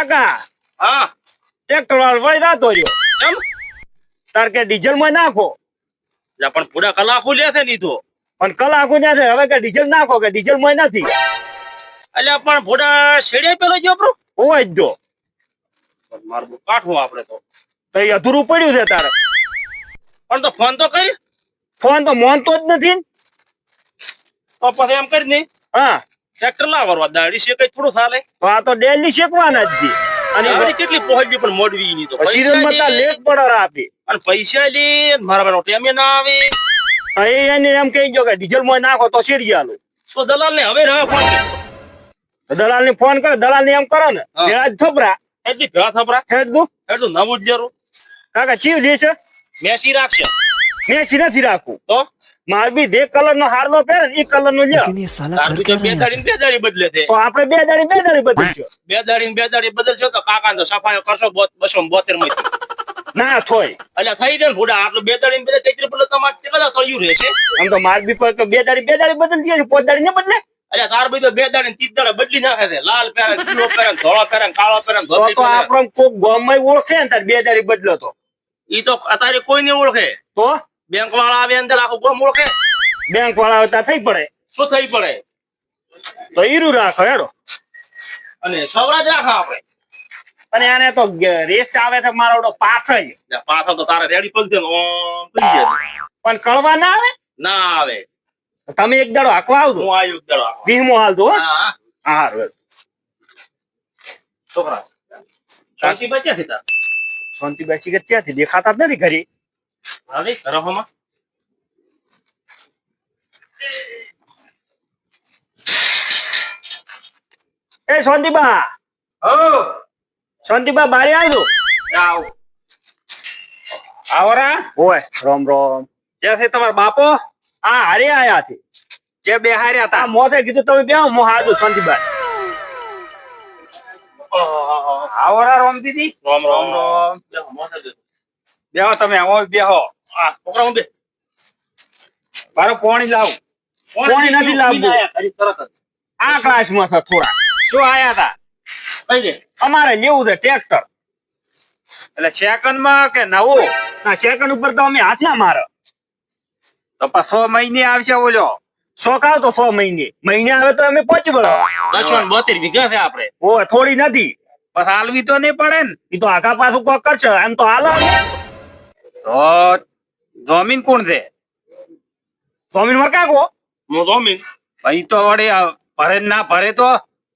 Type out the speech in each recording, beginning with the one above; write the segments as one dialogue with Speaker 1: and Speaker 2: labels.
Speaker 1: કાકા
Speaker 2: હા
Speaker 1: ટ્રેક્ટર વાળો વળી જાતો રહ્યો.
Speaker 2: કેમ
Speaker 1: તાર કે ડીઝલ માં નાખો.
Speaker 2: લા પણ પૂરા કલાકો લે છે લીધો.
Speaker 1: પણ કલાકો ના છે હવે કે ડીઝલ નાખો કે ડીઝલ માં નથી.
Speaker 2: અલ્યા પણ ભોડા શેડે પેલો ગયો આપણો
Speaker 1: હોય જ જો
Speaker 2: મારું કાઠું આપણે તો
Speaker 1: તો એ અધૂરું પડ્યું છે તારે.
Speaker 2: પણ તો ફોન તો કરી
Speaker 1: ફોન તો મોનતો જ નથી ને.
Speaker 2: તો પછી એમ કરી નહીં
Speaker 1: હા
Speaker 2: ટ્રેક્ટર લાવવા દાડી છે કઈ થોડું ચાલે
Speaker 1: તો આ તો ડેલી શેકવાના જ છે.
Speaker 2: અને
Speaker 1: અને
Speaker 2: હવે કેટલી પહોંચી પણ મોડવી ની તો
Speaker 1: સીઝન માં તાર લેટ પડર આપે.
Speaker 2: અને પૈસા લે મારા બેનો ટેમે ના આવે
Speaker 1: એને એમ કહી ગયો કે ડીઝલ માં નાખો તો શેરી આલો.
Speaker 2: તો દલાલ ને હવે રહે ફોન
Speaker 1: દલાલ ને ફોન કરે દલાલ ને એમ કરો ને
Speaker 2: હા.
Speaker 1: પેલા જ થપરા
Speaker 2: એટલી ભેળા થપરા
Speaker 1: હેડ દુ
Speaker 2: એટલું નવું જ જરું
Speaker 1: કાકા ચીવ લે છે.
Speaker 2: મેસી રાખશે
Speaker 1: મેસી નથી રાખવું.
Speaker 2: તો
Speaker 1: માર બી જે કલર નો હારલો પહેરે ને એ કલર નો લ્યો.
Speaker 3: लेकिन ये साला
Speaker 2: તાર
Speaker 3: कर
Speaker 2: બી
Speaker 3: क्या
Speaker 2: તો બે
Speaker 3: रहा है?
Speaker 2: દાડી ને બે દાડી બદલે છે
Speaker 1: તો આપણે બે દાડી બદલજો.
Speaker 2: બે દાડી બદલશો તો કાકા તો સફાઈ કરશો 272 માં
Speaker 1: ના થોય
Speaker 2: એટલે થઈ જાય ને ભૂડા આટલું બે દાડી ને બે 33 બદલે તમારે કેટલા તળિયું રહેશે
Speaker 1: આમ તો માર બી પર બે દાડી બદલ દે છે. પોત દાડી ને બદલે
Speaker 2: એટલે તાર બી તો બે દાડી ને 30 દાડા બદલી નાખે છે લાલ પહેરે પીળો પહેરે ધોળો પહેરે કાળો પહેરે
Speaker 1: તો
Speaker 2: ધોતી પહેરે
Speaker 1: આપણો કોક ગામમાં ઓળખે ને તાર બે દાડી બદલો તો
Speaker 2: ઈ તો અત્યારે કોઈ નહીં ઓળખે
Speaker 1: તો
Speaker 2: બેંક વાળા આવે અંદર આખું ગામ ઓળખે
Speaker 1: બેંક વાળા આવતા થઈ પડે
Speaker 2: શું થઈ પડે
Speaker 1: તો ઈરું રાખો હેડો.
Speaker 2: અને સવરાજ રાખા આપણે
Speaker 1: અને આને તો રેસ આવે છે મારો પાથ જ
Speaker 2: પાછો તો તારે રેડી પગ દે ઓમ થઈ જાય
Speaker 1: પણ કળવા ના આવે.
Speaker 2: ના આવે
Speaker 1: તમે એક દાડો હાકવા આવજો.
Speaker 2: હું આયુ દડો
Speaker 1: વીમો હાલ દો.
Speaker 2: હા
Speaker 1: હા
Speaker 2: છોકરા શાંતિ બચ્યા છે તાર
Speaker 1: શાંતિ બેસી કે ત્યાંથી દેખાતા જ નથી ઘરી.
Speaker 2: હવે રહોમાં
Speaker 1: એ શાંતિબા શાંતિબા બારે આવજો.
Speaker 2: આવ આવરા
Speaker 1: ઓય રોમ રોમ.
Speaker 2: જ્યાંથી તમારા બાપો
Speaker 1: હા હારે આયા છે.
Speaker 2: જે બેહાર્યા હતા
Speaker 1: આ મોસે કીધું તમે બેહો મો હાદુ શાંતિબા.
Speaker 2: આવરા રોમ દીદી રોમ રોમ રોમ બેહો તમે આવો બેહો આ છોકરા હું બે મારો પાણી લાવ
Speaker 1: પાણી નથી લાવવું.
Speaker 2: તરત જ
Speaker 1: આ ક્લાસમાં છે થોડા.
Speaker 2: શું આયા હતા કઈ દે
Speaker 1: અમારે લેવું છે ટ્રેક્ટર.
Speaker 2: એટલે સેકન્ડ માં કે નવો
Speaker 1: ના સેકન્ડ ઉપર તો અમે હાથ ના મારો.
Speaker 2: તો 6 મહિને આવશે ઓલો
Speaker 1: શોખ આવ તો 6 મહિને આવે તો અમે પહોંચી વળો.
Speaker 2: 72 વીઘા છે આપણે
Speaker 1: ઓય થોડી નથી.
Speaker 2: બસ હાલવી તો નહીં પડે ને
Speaker 1: એ તો આગા પાછું કોક કરશે એમ તો હાલો.
Speaker 2: તો જમીન કોણ છે
Speaker 1: સ્વામી માં કાકો.
Speaker 2: હું જમીન ભાઈ તો વળી ભરે ને ના ભરે તો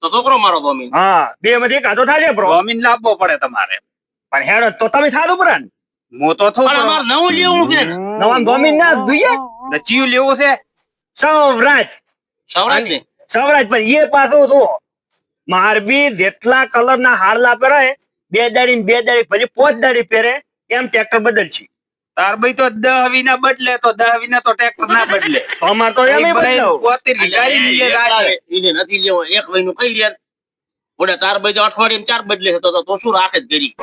Speaker 2: છોકરો મારો જમીન
Speaker 1: હા બે માંથી કાધો થાય બ્રો.
Speaker 2: જમીન લાવવો પડે તમારે
Speaker 1: પણ હેડો તો તમે થાદું પરા ને.
Speaker 2: હું તો થોડું અમારે નવું લેવું છે
Speaker 1: નવા જમીન ના જોઈએ.
Speaker 2: ચિયું લેવું છે
Speaker 1: સૌરાજ
Speaker 2: સવરાજ ને
Speaker 1: સૌરાજ પણ એ પાછો તો માર બી જેટલા કલર ના હાડલા પહેરાય બે દાડી પછી 5 દાડી પહેરે એમ ટ્રેક્ટર બદલશે.
Speaker 2: તાર ભાઈ તો 10 વિના બદલે તો 10 વિના તો ટ્રેક્ટર ના બદલે
Speaker 1: અમાર તો એમ બદલાવ.
Speaker 2: 72 વીઘાની લીએ રાખે એને નથી લેવો એક મહિનો કઈ રહ્યા ઓડે તાર ભાઈ તો અઠવાડિયે 4 બદલે તો શું રાખે જ ગરી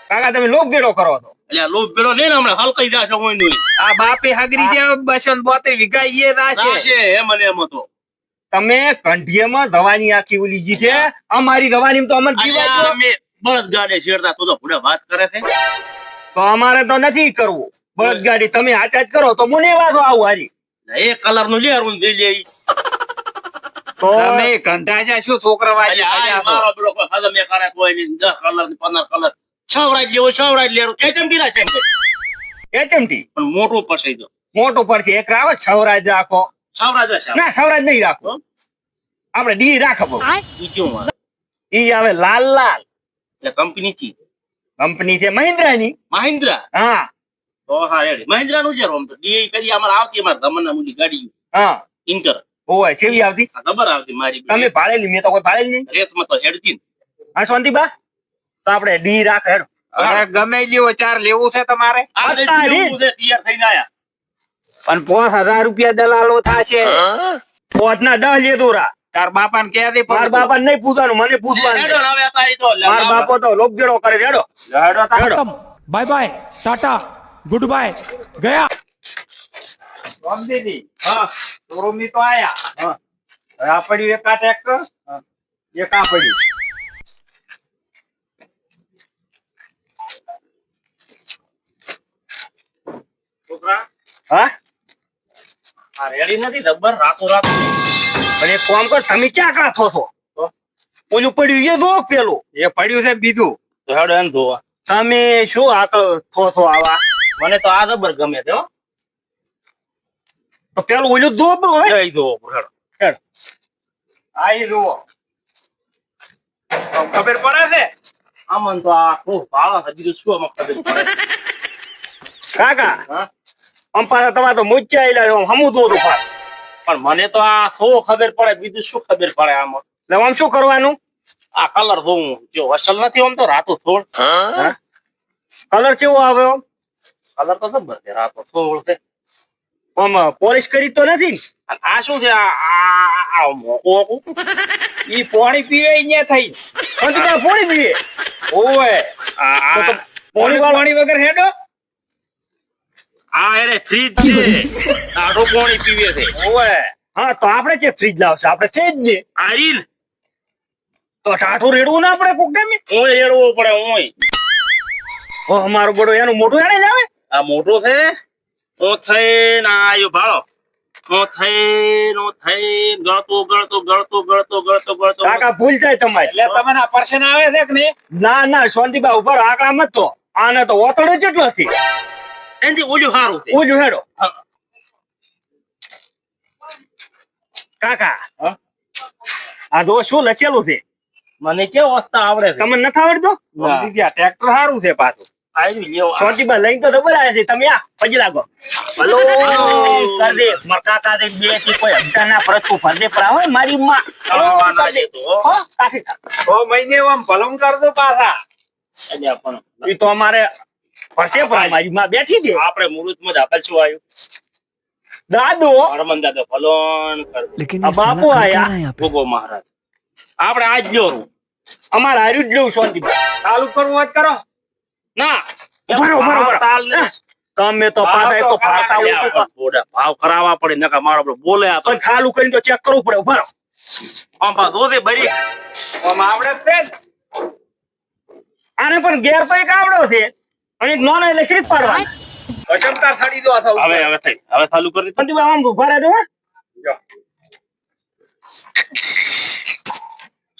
Speaker 1: કાકા તમે લોક ગેડો કરો તો.
Speaker 2: એટલે લોભ બેડો ને હમણાં હલકાઈ જાશે કોઈ આ બાપે હાગરી છે 272 વીઘા ઈએ રાશે એમ ને એમ તો
Speaker 1: તમે કંઠિયામાં દવાની આખી ઓલી જી છે. અમારી દવાની તો અમને જીવાય
Speaker 2: અમે બળદ ગાડે છેડતા તો ભૂડા વાત કરે છે
Speaker 1: તો અમારે તો નથી કરવું. બળદ ગાડી તમે હાચા જ કરો તો મને વાસો આવું હારી.
Speaker 2: એક કલર નું લેરું દે લે
Speaker 1: તો
Speaker 2: તમે કંઠા છે શું છોકરા વાજી મારો બેડો કોઈ હદમ એ કરે કોઈ નહીં 10 કલર 15 કલર છવરાજ લેરું એ ચમકીલા છે
Speaker 1: એચએમટી
Speaker 2: પણ મોટું પસાઈ દો
Speaker 1: મોટું પરથી એક રાવે સૌરાજ રાખો.
Speaker 2: છવરાજ છે
Speaker 1: ના સૌરાજ નહીં રાખો આપણે ડી રાખો.
Speaker 2: ઈ કેવું
Speaker 1: ઈ આવે લાલ લાલ.
Speaker 2: એટલે કંપની થી
Speaker 1: કંપની છે મહિન્દ્રાની.
Speaker 2: મહિન્દ્રા
Speaker 1: હા
Speaker 2: તો હા રેડી મહિન્દ્રા નું છે રોમ તો ડી કરી અમાર આવતી અમાર ધમના મુલી ગાડી
Speaker 1: હા
Speaker 2: ઇન્ટર
Speaker 1: ઓય કેવી આવતી.
Speaker 2: ખબર આવતી મારી
Speaker 1: તમે ભાડેલી મેં તો કોઈ ભાડેલી નહીં.
Speaker 2: રેતમાં તો હેડતી
Speaker 1: હા શાંતિબા તો આપણે ડી રાખો હેડો.
Speaker 2: અરે ગમે લેવો 4 લેવું છે તમારે
Speaker 1: અત્યારે
Speaker 2: તૈયાર થઈને આયા
Speaker 1: પણ 5000 રૂપિયા દલાલો થાશે. 5 ના 10 લેદોરા.
Speaker 2: તાર બાપા ને કહે દે
Speaker 1: મારા બાપા નહીં પૂછવાનું મને પૂછવાનું.
Speaker 2: હેડો હવે તારી તો
Speaker 1: મારા બાપો તો લોકગેડો કરે છે. હેડો
Speaker 2: હેડો
Speaker 1: હેડો.
Speaker 3: Bye bye tata goodbye गया.
Speaker 2: રોમ દીદી હા શોરૂમની તો આયા હા આ પડ્યું એક આ ટ્રેક્ટર એક આ પડ્યું
Speaker 1: હા
Speaker 2: આ રેડી નથી જબર રાતો રાત
Speaker 1: પણ એક કામ કર, તમે ક્યાં કાથો છો? ઓલું પડ્યું એ જો પેલું
Speaker 2: એ પડ્યું છે બીજું
Speaker 4: તો હેડો એમ ધોવા.
Speaker 1: તમે શું આ થો છો આવા?
Speaker 4: મને તો આ જબર ગમે છે હો.
Speaker 1: તો પેલું ઓલું દો હોય.
Speaker 4: જય ધોવો હેડો.
Speaker 2: આ ઈ જુઓ ખબર પડે છે
Speaker 4: આમાં તો આ શું ભાળા છે બીજું શું આમાં ખબર પડે.
Speaker 1: કાકા
Speaker 4: હા?
Speaker 1: અંપાસા તમારે તો મુચ્ચા આયલા હમું દો તો પાછું.
Speaker 4: પણ મને તો આ શું ખબર પડે બીજું શું ખબર પડે આમાં.
Speaker 1: એટલે આમ શું કરવાનું?
Speaker 4: આ કલર જોવું જો અસલ નથી આમ તો રાતો થોડ.
Speaker 1: કલર કેવો આવ્યો?
Speaker 4: કલર તો જબર છે રાતો થોડ છે.
Speaker 1: આમ પોલિશ કરી તો નથી ને?
Speaker 4: અને આ શું છે આ મોકો
Speaker 2: ઈ પાણી પીવે અહીંયા થઈ
Speaker 1: પણ તો તારે પોણી પીએ.
Speaker 2: ઓવે
Speaker 1: તો તો
Speaker 2: પાણી પાણી વગર હેડો
Speaker 4: આ એને ફ્રીજ છે આડો પાણી પીવે છે.
Speaker 2: ઓવે
Speaker 1: હા તો આપણે જે ફ્રીજ લાવશે આપણે છે જ ને.
Speaker 4: આ રીલ
Speaker 1: તો ટાઢું રેડવું ના આપણે કોક ગમે.
Speaker 4: ઓય રેડવો પડે ઓય.
Speaker 1: ઓ મારું બડો એનું મોઢું એને જ આવે.
Speaker 4: આ મોટો છે ઓ થઈને આયો ભાળો ઓ થઈને ગળતો
Speaker 1: કાકા ભૂલ જાય તમારી.
Speaker 2: એટલે તમને આ પરસેન આવે છે કે નહીં
Speaker 1: ના ના શાંતિબા ઉભા રહો, આકડા મત તો. આને તો ઓતડો જેટલો છે.
Speaker 4: એનથી ઓલું સારું છે.
Speaker 1: ઓલું હેડો. કાકા
Speaker 4: હા?
Speaker 1: આ જો શું લચેલું છે?
Speaker 4: મને કેવો વસ્તા આવડે છે.
Speaker 1: તમને નથી આવડતું?
Speaker 2: ટ્રેક્ટર સારું છે પાછું
Speaker 4: આવી લેવો
Speaker 1: શાંતિબા લઈને તો ડબલ આવ્યા છે. તમે આ પછી લાગો. હલો કર દે મારા કાકા દે બે થી કોઈ હપ્તા ના પરતું ફરદે પર આવે મારી માં.
Speaker 4: ખાવા ના દેતો હો.
Speaker 1: હો, કાકી કાકા.
Speaker 2: 6 મહિને આમ ભલમ કર દો પાછા
Speaker 4: એટલે પણ
Speaker 1: ઈ તો અમારે ફરશે પણ મારી માં બેઠી છે.
Speaker 4: આપણે મુહૂર્તમાં જ આપેલ શું આવ્યું
Speaker 1: દાદો
Speaker 4: હરમન દાદો ફલોન કર દે.
Speaker 5: लेकिन
Speaker 1: अब
Speaker 5: ये साला
Speaker 1: बापू
Speaker 5: कर
Speaker 1: आया।
Speaker 5: क्या रहा है यहाँ पे?
Speaker 4: ભોગો મહારાજ આપણે આજ જોરું
Speaker 1: અમારે હાર્યું જ લેવું શાંતિબા.
Speaker 2: ચાલુ કરવું હોય તો કરો
Speaker 4: ના
Speaker 1: બરોબર.
Speaker 4: તાલ ને
Speaker 1: તમે તો પાછા એક તો ફાળતા હોય તો
Speaker 4: થોડા ભાવ કરાવવા પડે નકા મારો આપણે બોલે આ તો
Speaker 1: પણ ચાલુ કરીને તો ચેક કરવું પડે. ઉભા રહો.
Speaker 4: આંબા દો દે બરી
Speaker 2: આમ આવડે જ છે ને.
Speaker 1: આને પણ ગેર તો એક આવડો છે અને એક નોન એટલે શ્રીત પાડવા.
Speaker 2: અચમતા થડી દો અથવા
Speaker 4: હવે હવે થઈ હવે ચાલુ કરી દે.
Speaker 1: શાંતિબા આમ ઉભા રહેજો હો.
Speaker 2: જો.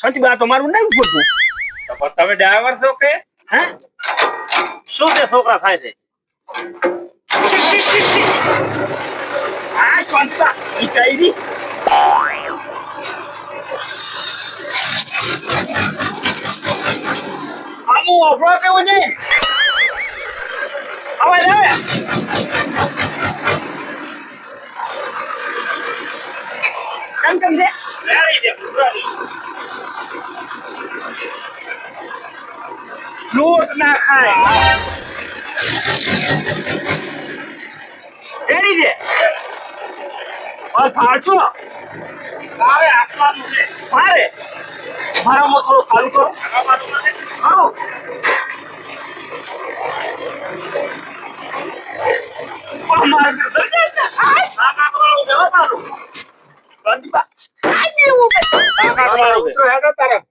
Speaker 1: શાંતિબા આ તો મારું નહીં પૂછવું.
Speaker 2: તો પણ તમે ડ્રાઈવર છો કે
Speaker 1: હે
Speaker 4: શું છે છોકરા થાય છે
Speaker 1: આ શાંતિબા ઈ કાયદી આમું અભરો કેવું છે? અવાજ આવે? કેમ કેમ છે?
Speaker 4: રેડી છે ગુજરાતી.
Speaker 1: લોટ ના ખાય. રેડી છે. ઓર ફાળશો?
Speaker 4: હવે આપવાનું છે
Speaker 1: મારે મારામાં થોડું ચાલુ કરો.
Speaker 4: આપવાનું નથી.
Speaker 1: આવો. મારે
Speaker 4: તાકાત વાળું છે હો તારું. તાકાત વાળું છે.
Speaker 2: ઉતરો હેડો તરફ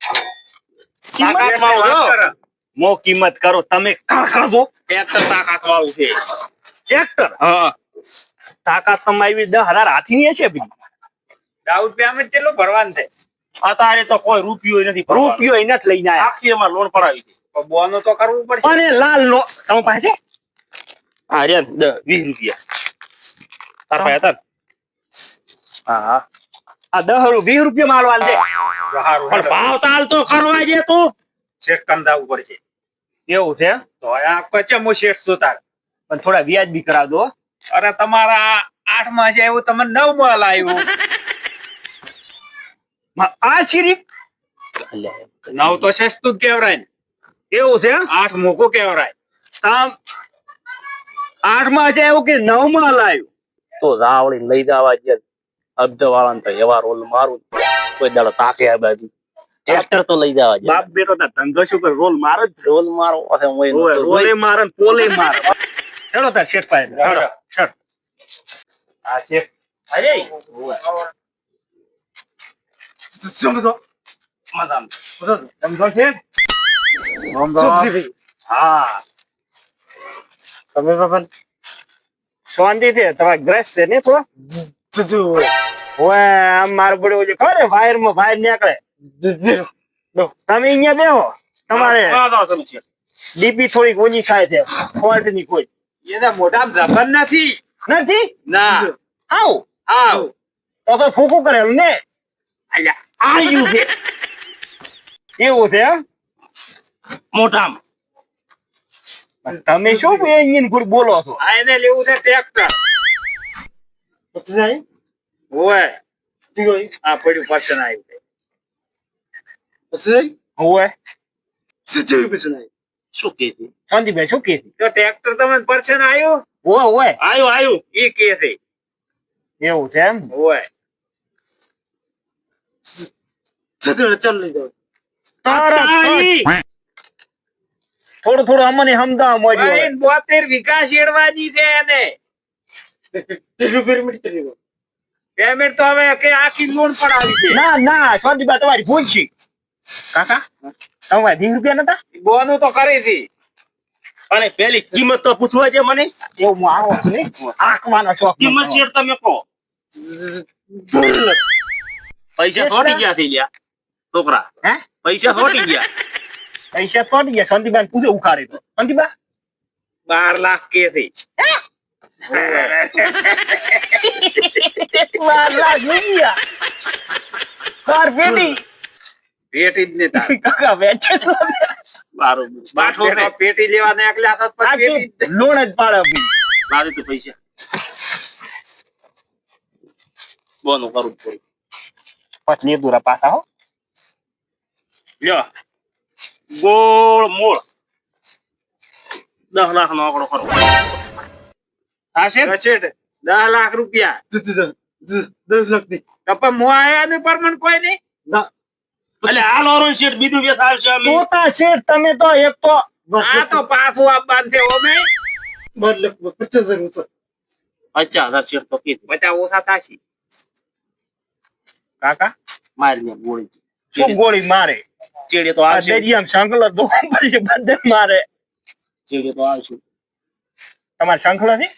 Speaker 4: તાકાત વાળું છે હો.
Speaker 1: મો કિંમત કરો તમે. કરજો
Speaker 4: ટ્રેક્ટર તાકાત વાળું છે
Speaker 1: ટ્રેક્ટર
Speaker 4: હા
Speaker 1: તાકાત તમારી 10,000 હાથીની હશે ભાઈ.
Speaker 2: દાઉદ પેમેન્ટ કેટલું ભરવાનું છે
Speaker 4: અત્યારે તો કોઈ રૂપિયો નથી ભરવાનો.
Speaker 1: રૂપિયો એને જ લઈને આયા.
Speaker 4: આખી એમાં લોન પડાવી છે
Speaker 2: પણ બોનું તો કરવું પડશે
Speaker 1: અને લાલ નો તમે પાસે
Speaker 4: હા રે 20 રૂપિયા તાર પાસે હતા ને? હા હા
Speaker 1: આ 20 રૂપિયા માલવાલ છે.
Speaker 2: સારું
Speaker 4: પણ ભાવ તાલ તો કરવા જે તું
Speaker 2: શેઠ કંદાવું પડશે
Speaker 1: એવું છે
Speaker 2: તો આ કચમો શેઠ તો તાર
Speaker 1: પણ થોડા વ્યાજ બી કરાવ દો.
Speaker 2: અરે તમારા 8 માં છે એવું તમને 9 માં લાવ્યું
Speaker 1: આ શીરી
Speaker 2: 9 તો સસ્તું જ કહેવાય ને
Speaker 1: એવું છે
Speaker 2: 8 મોઘું કહેવાય
Speaker 1: આમ 8 માં છે એવું કે 9 માં લાવ્યું.
Speaker 4: તો રાવળી લઈ જવા જે અબ્દ વાળા તો એવા રોલ મારું કોઈ દાડો તાકે આ બાજુ ટ્રેક્ટર તો લઈ જવા જે
Speaker 1: બાપ બેટો તાર ધંધો શું કરે રોલ મારો જ છે.
Speaker 4: રોલ મારો અરે હું
Speaker 1: ઓય, રોલે મારે ને પોલે મારે. હેડો તાર શેઠ પાસે હેડો હેડ. આ શેઠ
Speaker 4: અરે
Speaker 1: સમજો
Speaker 4: મજામાં
Speaker 1: સમજો શેઠ સુખજીભાઈ. હા
Speaker 4: તમે બાપા
Speaker 1: શાંતિથી તમારે ગ્રસ્ત છે ને થોડો ઓય આમ મારું બધું ઓલું ખબર વાયર માં વાયર નીકળે તમે અહીંયા બેહો તમારે ડીપી થોડીક ઓછી થાય છે ફોલ્ટ ની કોઈ
Speaker 2: એના મોઢા રબર નથી.
Speaker 1: નથી
Speaker 2: ના
Speaker 1: આવ
Speaker 2: આવ
Speaker 1: તો ફૂકું કરેલું ને
Speaker 2: અલ્યા
Speaker 1: આવ્યું છે એવું છે એમ
Speaker 4: મોઢામાં
Speaker 1: તમે શું એન્જિન ગુડ બોલો છો
Speaker 2: આ એને લેવું છે ટ્રેક્ટર. ઓય આ પડ્યું પર્સન આવ્યું છે.
Speaker 1: ઓય
Speaker 4: શું કે છે?
Speaker 1: શાંતિભાઈ શું કે
Speaker 2: તો ટ્રેક્ટર તમને પર્સન આવ્યું.
Speaker 1: ઓય
Speaker 4: આયું
Speaker 2: ઈ કે છે.
Speaker 1: એવું છે એમ
Speaker 2: ઓય
Speaker 1: થોડું થોડું અમને સમજાવવા મળ્યું
Speaker 2: ભાઈ 72 વીઘા શેડવાની છે એને. પેમેન્ટ તો હવે કે આખી લોન પર આવી છે.
Speaker 1: ના ના શાંતિભાઈ તમારી ભૂલ છે કાકા તમારે 20 રૂપિયા નતા
Speaker 2: બોનું તો કરી હતી.
Speaker 4: અને પેલી કિંમત તો પૂછવા છે મને.
Speaker 1: એવું હું આવો છું ને આંકવાનો શોખ
Speaker 4: કિંમત શેર તમે કહો. પૈસા થોડી ગયા થઈ ગયા છોકરા.
Speaker 1: હે
Speaker 4: પૈસા થોડી ગયા.
Speaker 1: પૈસા થોડી ગયા શાંતિભાઈ પૂછે ઉખાડે તો શાંતિભાઈ
Speaker 2: 12 લાખ કે છે.
Speaker 1: 12 લાખ રૂપિયા કાર પેટી
Speaker 2: પેટી જ ને તાર.
Speaker 1: કાકા વેચે
Speaker 4: મારું બાઠો ને
Speaker 2: પેટી લેવા ને એકલા હતા તો પછી પેટી જ.
Speaker 1: લોન જ પાડે ભાઈ
Speaker 4: લાવે તો પૈસા બોનું કરું પડ્યું.
Speaker 1: પછી દૂરા પાછા હો
Speaker 4: લ્યો ગોળ મૂળ 10 લાખ નો આંકડો કરો.
Speaker 2: થશે ને? 10 લાખ રૂપિયા.
Speaker 3: 10 લાખ ની
Speaker 2: કપા મો આયા ને પરમન કોઈ નહીં.
Speaker 4: એટલે આ લોરો શેઠ બીજું વેચ આવશે અમે.
Speaker 1: તોતા શેઠ તમે તો એક તો
Speaker 2: આ તો પાછું આપવાનું છે ઓમે.
Speaker 3: 12 લાખ 50,000
Speaker 4: 50,000 શેઠ તો કીધું.
Speaker 2: 50 ઓછા થાશે.
Speaker 1: કાકા
Speaker 4: મારી ગોળી
Speaker 1: શું ગોળી મારે
Speaker 4: ચેડે તો
Speaker 1: આ
Speaker 4: આવશે.
Speaker 1: દરિયામાં સંકલો દો પછી બધે મારે
Speaker 4: ચેડે તો આવશે.
Speaker 1: તમારે સંકલો છે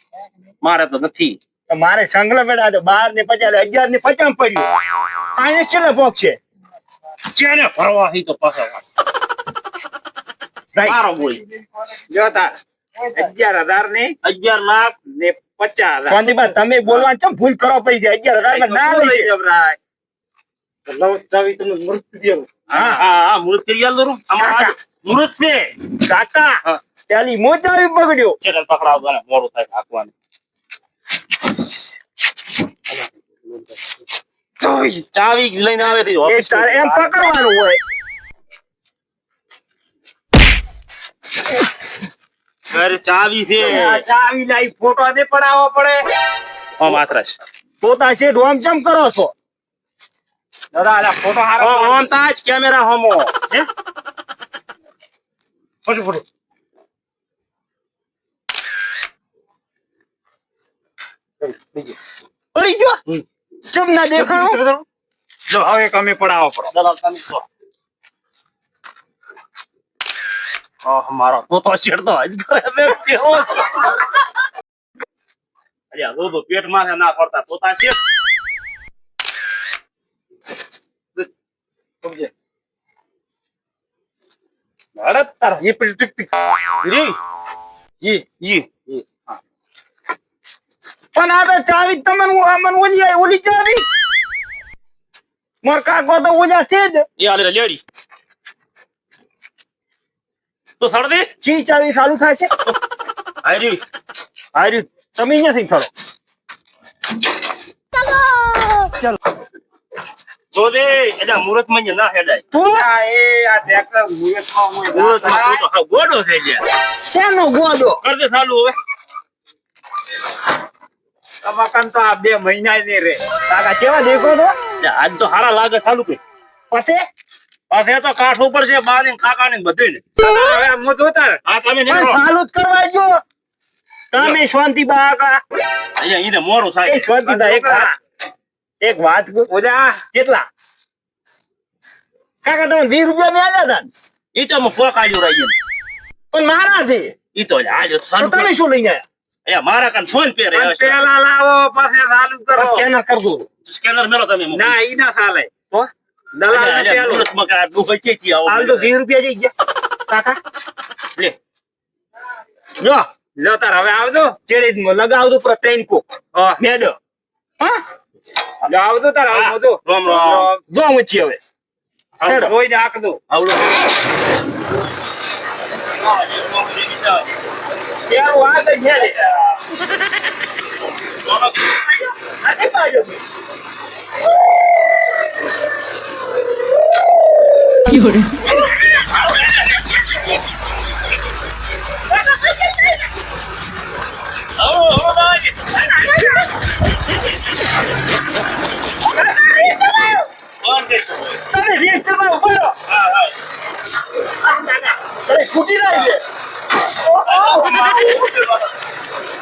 Speaker 4: મારે તો નથી.
Speaker 1: તો મારે સંકલો બેઠા તો 12 ને 50 11 ને 50 પડ્યું આને ચેલે પોક છે
Speaker 4: ચેને ફરવા હી તો પાછા
Speaker 1: રાઈટ
Speaker 4: મારો ગોળી
Speaker 2: જો તાર 11,000 ને
Speaker 4: 11 લાખ
Speaker 2: ને 50,000.
Speaker 1: શાંતિભાઈ તમે બોલવાનું ચમ ભૂલ કરો પડી જાય 11,000 માં ના લઈ જાય.
Speaker 2: જબરાય.
Speaker 3: ચાવી તમે મસ્ત દીધો.
Speaker 4: હા હા હા મુરત કરી આલ દો. અમાર મુરત છે
Speaker 1: કાકા
Speaker 4: હા.
Speaker 1: પેલી મોચાવી પકડ્યો
Speaker 4: ચેડલ પકડાવ દો ને મોડું થાય હાકવાનું. ચાવી લઈને આવે તે
Speaker 1: એ
Speaker 4: ઓફિસ
Speaker 1: તારે એમ પકડવાનું હોય
Speaker 4: ઘરે ચાવી છે.
Speaker 2: આ ચાવી લાઈ ફોટો ને પડાવવો પડે.
Speaker 4: ઓ માત્રાશ
Speaker 1: તોતા શેઠ ઓમ ચમ કરો છો
Speaker 2: દાદા આ ફોટો હારો
Speaker 4: ઓ ઓમ તાજ કેમેરા હોમો
Speaker 1: હે
Speaker 3: ફોટો ફોટો
Speaker 1: પડી ગયો ચમ ના દેખાણો
Speaker 2: જો હવે કમે પડાવવો પડે.
Speaker 4: દલાલ તમે કહો. મારો તો શેડ તો આજ કરે બે કેવો અલ્યા દો પેટ માં ના ફરતા તોતા શેડ.
Speaker 1: હડત તાર એ પેલી ટીક ટીક
Speaker 4: રી ઈ
Speaker 1: પણ આ તો ચાવી તમને અમન ઓલી ચાવી મોર કાકો તો ઓજા છે જ
Speaker 4: એ આલે લેડી તો સડ દે.
Speaker 1: ચી ચાવી ચાલુ થાય છે
Speaker 4: આરી
Speaker 1: હારી તમે અહીંયાથી થરો
Speaker 4: જો દે એટલે મુરત માં ના હેડાય.
Speaker 1: તું
Speaker 2: આ એ આ ટ્રેક્ટર મુયતમાં હોય.
Speaker 4: મુરત માં તો હા ગોડો થઈ ગયા.
Speaker 1: શેનો ગોદો
Speaker 4: કર દે ચાલુ હવે.
Speaker 2: કમાકન તો આ 2 મહિના ની રે.
Speaker 1: કાકા કેવા દેખો તો
Speaker 4: આજ તો હારા લાગે ચાલુ કે
Speaker 1: પછી
Speaker 4: પાછે તો કાઠ ઉપર છે બાની કાકા ને બધું ને.
Speaker 2: હવે આ મો જોતા
Speaker 4: હા તમે
Speaker 1: પણ
Speaker 4: નીકળો.
Speaker 1: ચાલુ જ કરવા જો તમે શાંતિ બાકા
Speaker 4: અહીંયા ઈને મોરું
Speaker 1: એ
Speaker 4: થાય.
Speaker 1: શાંતિ બા એક વાત કહું.
Speaker 2: ઓજા
Speaker 1: કેટલા કાકા તમે 20 રૂપિયા મેં આલ્યા હતા ને?
Speaker 4: ઈ તો હું પોકાડ્યું રહી ગયું.
Speaker 1: પણ મારા છે
Speaker 4: ઈ તો આજ
Speaker 1: તો તમે શું લઈને આવ્યા
Speaker 4: એ મારા કાન ફોન પે રે
Speaker 2: પણ પેલા લાવો પછી ચાલુ કરો
Speaker 1: સ્કેનર કર દો.
Speaker 4: સ્કેનર મેલો તમે
Speaker 2: ના ઈ ના ચાલે
Speaker 1: તો
Speaker 2: દલાલ ને પેલું
Speaker 4: સુરતમાં કા દુબઈ થી આવો
Speaker 1: હાલ તો 20 રૂપિયા જઈ ગયા કાકા.
Speaker 4: લે
Speaker 1: જો
Speaker 2: લો તાર હવે આવજો
Speaker 1: ચેડી લગાવજો પર ટ્રેન કોક
Speaker 2: હા
Speaker 1: મેડો. હા
Speaker 2: લો આવજો તાર આવજો
Speaker 4: રામ રામ
Speaker 1: જો ઊંચી હવે હેડો.
Speaker 2: જોઈને આક દો
Speaker 4: આવડો
Speaker 1: પેલું આ તો છે ને. આથી બાજુ. તમે રેસ દબાવો ઉભા રહો. અરે ફૂટી જાય છે.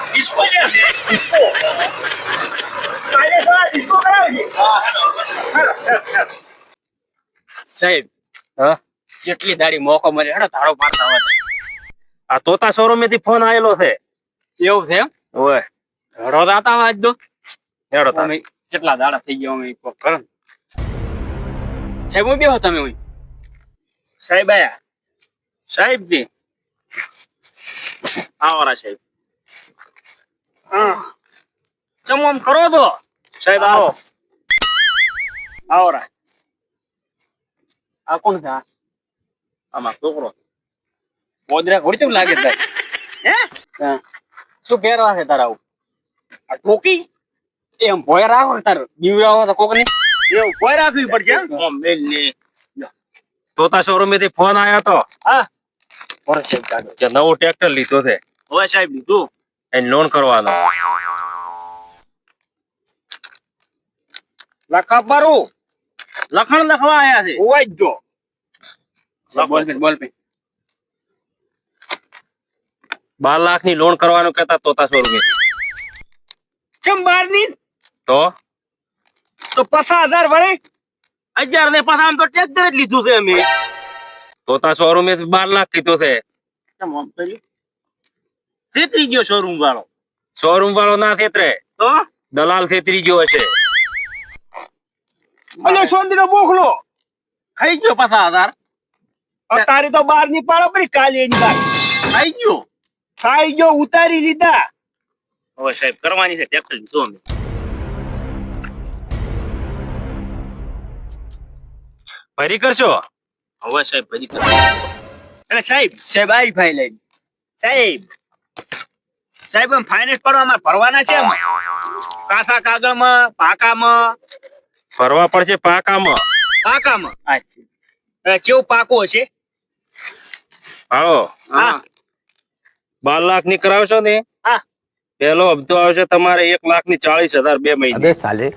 Speaker 1: ડિસ્કો. કાલે સવારે ડિસ્કો કરાવજે.
Speaker 5: સાહેબ
Speaker 4: હા
Speaker 5: જેટલી દાડી મોકો મળે હેડો ધાડો મારતા આવે
Speaker 4: આ તોતા શોરૂમ થી ફોન આયેલો છે
Speaker 5: એવું છે એમ
Speaker 4: ઓય
Speaker 5: હેડો દાતા આજ દો
Speaker 4: હેડો તાર
Speaker 5: અમે કેટલા દાડા થઈ ગયા અમે કોક કરો ને. સાહેબ હું બેહો તમે હોય
Speaker 1: સાહેબ આયા.
Speaker 4: સાહેબ જી આવરા સાહેબ
Speaker 1: હા
Speaker 4: ચમ આમ કરો તો સાહેબ આવો આવરા
Speaker 5: આ કોણ છે આ
Speaker 4: આમાં છોકરો
Speaker 5: ગોદરા ઘોડી કેમ લાગે તાર
Speaker 1: હે
Speaker 5: હા. શું પહેરવા છે તારા આવું
Speaker 1: આ ટોકી
Speaker 5: એમ ભોય રાખો ને તાર બીવડાવો તો કોક ની
Speaker 1: એવું કોઈ રાખવી પડશે એમ?
Speaker 4: ઓમ મેલ ને તોતા શોરૂમ થી ફોન આયો તો
Speaker 1: હા
Speaker 5: ઓરે સાહેબ કાઢો
Speaker 4: કે નવો ટ્રેક્ટર લીધો છે ઓય સાહેબ લીધું એને લોન કરવાનો
Speaker 1: લખા પારું
Speaker 4: લખણ લખવા આયા છે
Speaker 1: ઓય જ જો.
Speaker 5: બોલ પે
Speaker 4: 12 લાખ ની લોન કરવાનું કહેતા તોતા શોરૂમ
Speaker 1: કેમ બાર ની
Speaker 4: તો
Speaker 1: તો 50,000 વળે
Speaker 4: 11 ને પાછા આમ તો ટ્રેક્ટર જ લીધું છે અમે તોતા શોરૂમ 12 લાખ કીધું છે
Speaker 1: કેમ આમ કર્યું?
Speaker 4: છેતરી ગયો શોરૂમ વાળો ના છેતરે
Speaker 1: તો
Speaker 4: દલાલ છેતરી ગયો હશે
Speaker 1: અને સોંદીનો બોખલો
Speaker 4: ખાઈ ગયો 50,000
Speaker 1: તારી તો બાર ની પાડો પડી કાલે એની બાર
Speaker 4: ખાઈ ગયો
Speaker 1: ખાઈ ગયો ઉતારી લીધા.
Speaker 4: હવે સાહેબ કરવાની છે ટ્રેક્ટર લીધું અમે ફરી કરશો હવે સાહેબ ફરી કરશો
Speaker 1: અને સાહેબ
Speaker 5: સાહેબ આઈ ભાઈ લઈ
Speaker 1: સાહેબ સાહેબ એમ ફાઇનાન્સ પડવા અમારે ભરવાના છે એમ કાથા કાગળમાં પાકામાં
Speaker 4: ફરવા પડશે પાકામાં
Speaker 1: પાકામાં કેવું પાકો હશે
Speaker 4: હાલો
Speaker 1: હા
Speaker 4: 12 લાખ ની કરાવશો ને
Speaker 1: હા
Speaker 4: પેલો હપ્તો આવશે તમારે 1,40,000 2 મહિને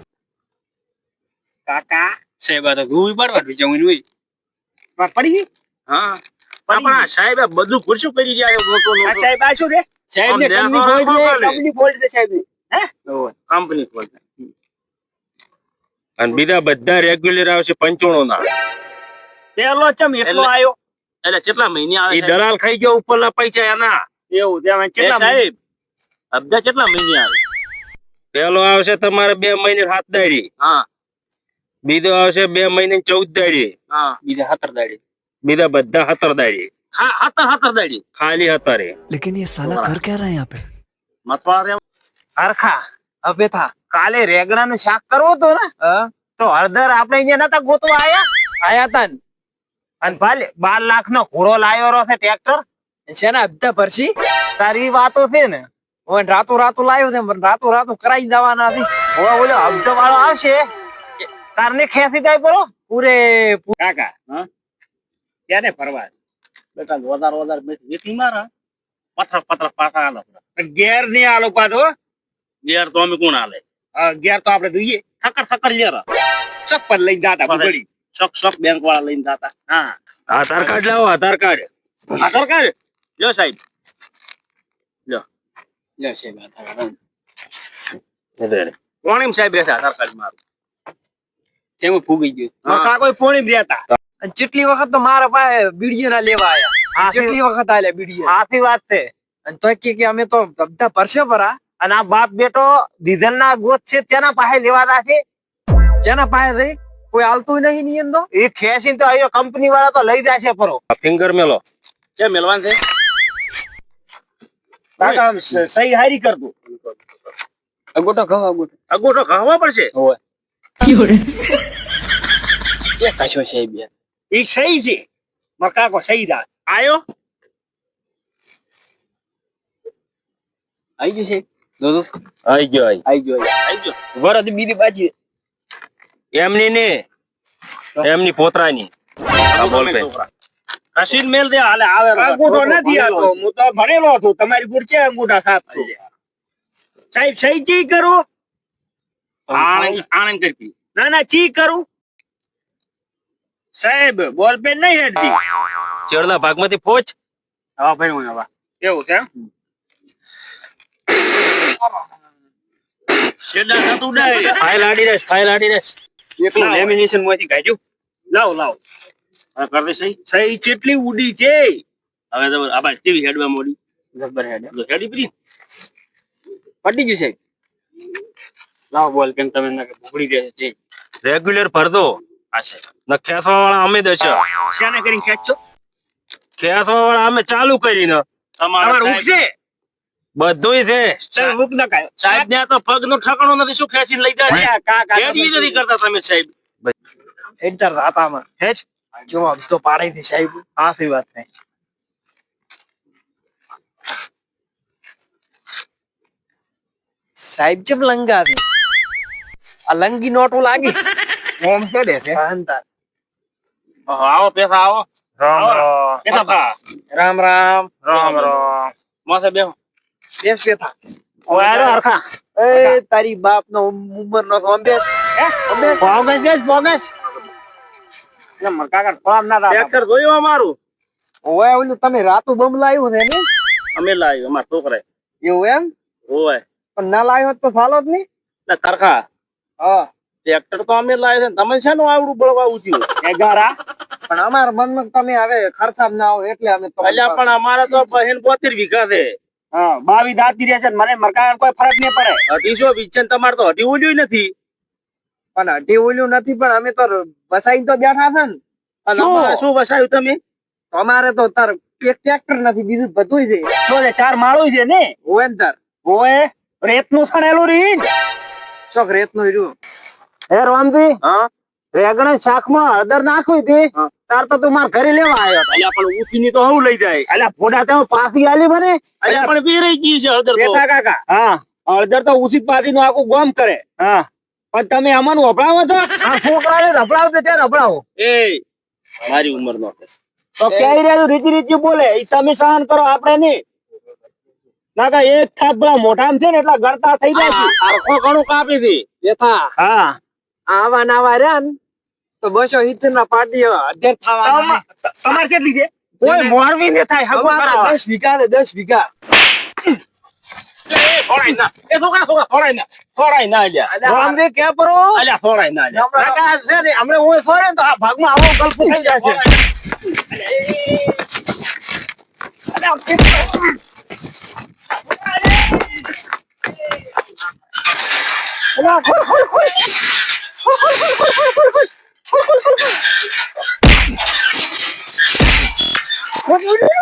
Speaker 1: કાકા
Speaker 5: સાહેબ આ તો ગુઈ પાડવા જમીન હોય
Speaker 1: વાત પડી ગઈ
Speaker 4: હા પણ આ સાહેબ આ બધું ખુરશું કરી ગયા છે મોટો
Speaker 1: આ સાહેબ આ શું છે
Speaker 5: સાહેબ ને
Speaker 4: આમ
Speaker 5: કંપની
Speaker 4: રાખો
Speaker 5: ફોલ્ટ
Speaker 4: રાખો
Speaker 5: છે કંપની ફોલ્ટ છે સાહેબ ની
Speaker 1: હે
Speaker 4: કંપની ખોલતા અને બીજા બધા રેગ્યુલર આવશે 95 ના
Speaker 1: પેલો ચમ એટલો
Speaker 4: એટલે-
Speaker 1: આયો
Speaker 4: એટલે કેટલા મહિને આવે એ દલાલ ખાઈ ગયો ઉપરના પૈસા એના
Speaker 1: એવું ત્યાં
Speaker 4: એ
Speaker 1: કેટલા
Speaker 4: સાહેબ હપ્તા કેટલા મહિને આવે પેલો આવશે તમારે 2 મહિને 7 દાડી હા બીજો આવશે 2 મહિને 14 દાડી
Speaker 5: હા બીજા 17 દાડી
Speaker 4: બીજા બધા 17 દાડી હા 17 દાડી ખાલી 17
Speaker 6: लेकिन ये साला कर क्या रहा है यहाँ पे
Speaker 4: મતવાળા
Speaker 1: હરખા હવે થા કાલે રેગણા નું શાક કરવો તો ને તો હળદર આપણે અહીંયા નતા ગોતવા આયા તા ને અને ભાલે 12 લાખ નો ઘોડો લાયો રહ્યો છે ટ્રેક્ટર
Speaker 5: શેના હપ્તા ભરશી
Speaker 1: તારી વાતો છે ને
Speaker 5: ઓન રાતો રાતો લાવ્યો છે પણ રાતો રાતો કરાઈ દેવાના હતી
Speaker 1: હવે ઓલો હપ્તો વાળો આવશે તારને ખેંચી જાય બરો
Speaker 5: પૂરે
Speaker 1: કાકા
Speaker 4: હા?
Speaker 1: ક્યારે ફરવા
Speaker 4: બેટા વધાર વેચી મારા પથરા પથરા પાકા આલો
Speaker 1: ઘેર નહીં આલો પાછો
Speaker 4: યાર તો અમે કોણ આલે
Speaker 1: ઘેર તો આપણે જોઈએ
Speaker 4: થકર યાર
Speaker 1: ચપ્પલ લઈ જાતા બગડી
Speaker 4: શક બેંક વાળા લઈને જાતા
Speaker 1: હા
Speaker 4: આધાર કાર્ડ લાવો આધાર કાર્ડ લ્યો સાહેબ
Speaker 5: લ્યો સાહેબ
Speaker 4: કોણીમ સાહેબ બેઠા આધાર કાર્ડ મારું
Speaker 5: તેમ ફૂગી ગયું
Speaker 1: મકા કોઈ પોણી રહેતા
Speaker 5: અને જેટલી વખત તો મારા પાસે બીડીઓ ના લેવા આયા
Speaker 1: હા,
Speaker 5: જેટલી વખત આલ્યા બીડીઓ
Speaker 1: સાચી વાત છે
Speaker 5: અને તોય કે અમે તો ધબધા ભરશે ભરા.
Speaker 1: અને આ બાપ બેટો દીધલ ના ગોત છે તેના પાસે લેવાના છે.
Speaker 5: જેના પાસે રહી કોઈ હાલતું નહીં ની અંદર.
Speaker 1: એ ખેંચીને તો અહીંયા કંપની વાળા તો લઈ જાય છે પરો.
Speaker 4: ફિંગર મેલો
Speaker 2: કે મેલવાન છે
Speaker 1: કાકા આમ સહી હારી કરતું.
Speaker 5: અંગૂઠો ખાવ અંગૂઠો.
Speaker 2: અંગૂઠો ખાવા પડશે
Speaker 5: એ કશો છે બે.
Speaker 1: એ સહી છે મારા કાકો સહી રાખ.
Speaker 2: આયો
Speaker 5: આઈ ગયું છે દોદો.
Speaker 4: આઈ ગયો
Speaker 5: આઈ ગયો. વરદ બીજી બાજી.
Speaker 4: એમની ને એમની પોતરાની આ બોલ પે
Speaker 2: કશીન મેલ દે હાલે આવે
Speaker 1: અંગૂઠો નથી આતો. હું તો ભણેલો છું. તમારી ગુરચે અંગૂઠા સાફ થઈ જાય. સાહેબ સહી ચી કરું?
Speaker 2: આણંદ કરતી
Speaker 1: ના ના ચી કરું સાહેબ? બોલ પેન નહીં હેડતી.
Speaker 4: ચેડલા ભાગમાંથી ફોચ
Speaker 2: હા ભાઈ હું હવે
Speaker 1: એવું છે એમ?
Speaker 2: છેડા નતું ઉડાય
Speaker 4: ફાઇલ આડી રેસ
Speaker 2: એકલું લેમિનેશન માંથી કાઢ્યું
Speaker 1: લાવ લાવ.
Speaker 2: હવે કરવી સહી
Speaker 1: સહી કેટલી ઉડી છે.
Speaker 2: હવે તો આ બાજુ ટીવી હેડવા મોડી
Speaker 5: જબર હેડ.
Speaker 2: તો હેડી પડી
Speaker 5: પટી ગયું છે.
Speaker 2: લાવ બોલ કેમ તમે ના ભૂગડી દે છે
Speaker 4: રેગ્યુલર ભરદો
Speaker 2: આ છે
Speaker 4: ન ખેસવા વાળા અમે દશ
Speaker 1: શાને કરીને ખેંચશો?
Speaker 4: ખેસવા વાળા અમે ચાલુ કરીને
Speaker 1: તમારે
Speaker 2: તમારે
Speaker 1: ઉઠશે.
Speaker 4: બધુંય છે
Speaker 1: સાહેબ હુક ના કાયો.
Speaker 2: સાહેબ ને તો પગ નું ઠકાણું નથી શું ખેંચીને લઈ જાય
Speaker 1: અરે કાકા
Speaker 2: હેડી નથી કરતા તમે સાહેબ
Speaker 5: હેડતા રાતામાં
Speaker 1: હેચ.
Speaker 5: જો આમ તો પાડી થી સાહેબ.
Speaker 1: આથી વાત છે.
Speaker 5: સાહેબ ચમ લંગા છે. આ લંગી નોટો લાગી.
Speaker 1: ઓમ કે દે છે.
Speaker 5: અંતર.
Speaker 2: આવો પેસા આવો
Speaker 1: રામ રામ.
Speaker 2: પેસા ભા
Speaker 5: રામ રામ.
Speaker 1: રામ રામ.
Speaker 2: માથે બેહો
Speaker 5: બેસ બેઠા.
Speaker 1: ઓયારો હરખા.
Speaker 5: એ તારી બાપ નો ઉંમર નો બેસ.
Speaker 1: બોગસ બેસ બોગસ. ના મારા કાકા ફોન ના દાદા.
Speaker 2: ટ્રેક્ટર જોયું અમારું
Speaker 5: ઓય ઓલું તમે રાતું બમ લાવ્યું છે ને.
Speaker 2: અમે લાવ્યું અમારા છોકરાએ
Speaker 5: એવું એમ.
Speaker 2: ઓય
Speaker 5: પણ ના લાવ્યો હોત તો ચાલો જ નહીં.
Speaker 2: ના તરખા
Speaker 5: હા
Speaker 2: ટ્રેક્ટર તો અમે લાવ્યું છે તમે છે ને આવડું બળવાવું થયું
Speaker 1: એગારા.
Speaker 5: પણ અમારા મનમાં તમે હવે ખર્ચામ ના આવો એટલે અમે તો
Speaker 2: અલ્યા પણ અમારે તો બહેન 72 વીઘા છે
Speaker 1: હા 22 દાંતી રહેશે ને મને મારા કાકા કોઈ ફરક નહીં પડે.
Speaker 2: 250 વીઘા તમારે તો હટી ઉલ્યું નથી
Speaker 5: પણ હટી ઓલું નથી પણ અમે તો બસાઈ તો બેઠા છે ને.
Speaker 2: અને અમારે શું વસાયું તમે
Speaker 5: અમારે તો તાર એક ટ્રેક્ટર નથી બીજું બધું છે.
Speaker 1: શું છે 4 માળું છે ને?
Speaker 5: હોય ને તાર
Speaker 1: ઓય રેતનું સણેલું રીન.
Speaker 5: ચોક રેત નું રહ્યું.
Speaker 1: હે રામજી
Speaker 2: હા
Speaker 1: રેગણે શાકમાં હળદર નાખવી હતી તાર તો તું મારા ઘરે લેવા આવ્યો હતો.
Speaker 2: અલ્યા પણ ઉઠીની તો હું લઈ જાય
Speaker 1: અલ્યા ફોટા તો પાછી આલી મને.
Speaker 2: અલ્યા પણ વેરાઈ ગઈ છે હળદર તો
Speaker 1: બેટા કાકા હા હળદર તો ઉસી પાતી નું આખું ગોમ કરે. હા પણ તમે અમારું હભળાવો તો આ છોકરાને હભળાવો તો ત્યારે હભળાવો.
Speaker 2: એ મારી ઉંમર નો છે
Speaker 1: તો ક્યાંય રહ્યું રીતિ રીતિ બોલે એ તમે સહન કરો આપણે નહીં. નાકા એક થાપ પેલા મોઢામાં છે ને એટલા ગળતા થઈ જાય છે.
Speaker 2: આખો ઘણું કાપી હતી
Speaker 5: બેઠા
Speaker 1: હા
Speaker 5: આવા નાવા રહ્યા ને તો 270 ના પાટી 1000 થવાના.
Speaker 1: તમારે કેટલી છે? કોઈ મોરવી ને થાય હગું
Speaker 5: અમારા
Speaker 1: કરાવવા.
Speaker 5: 10 વીઘા ને 10 વીઘા.
Speaker 2: થોડાય ના એ છોકરા થોડાય ના અલ્યા
Speaker 1: રામજી ક્યાં પરો?
Speaker 2: અલ્યા થોડાય ના અલ્યા
Speaker 1: કાકા છે ને હમણાં હું સોરે ને તો આ ભાગમાં આવો ગલ્પ થઈ જાય છે. અલ્યા, ખોલ, ખોલ, ખોલ. ખોલ, ખોલ, ખોલ, ખોલ, ખોલ, ખોલ, ખોલ. ખોલ, ખોલ, ખોલ, ખોલ. ખોલ, ખોલ, ખોલ.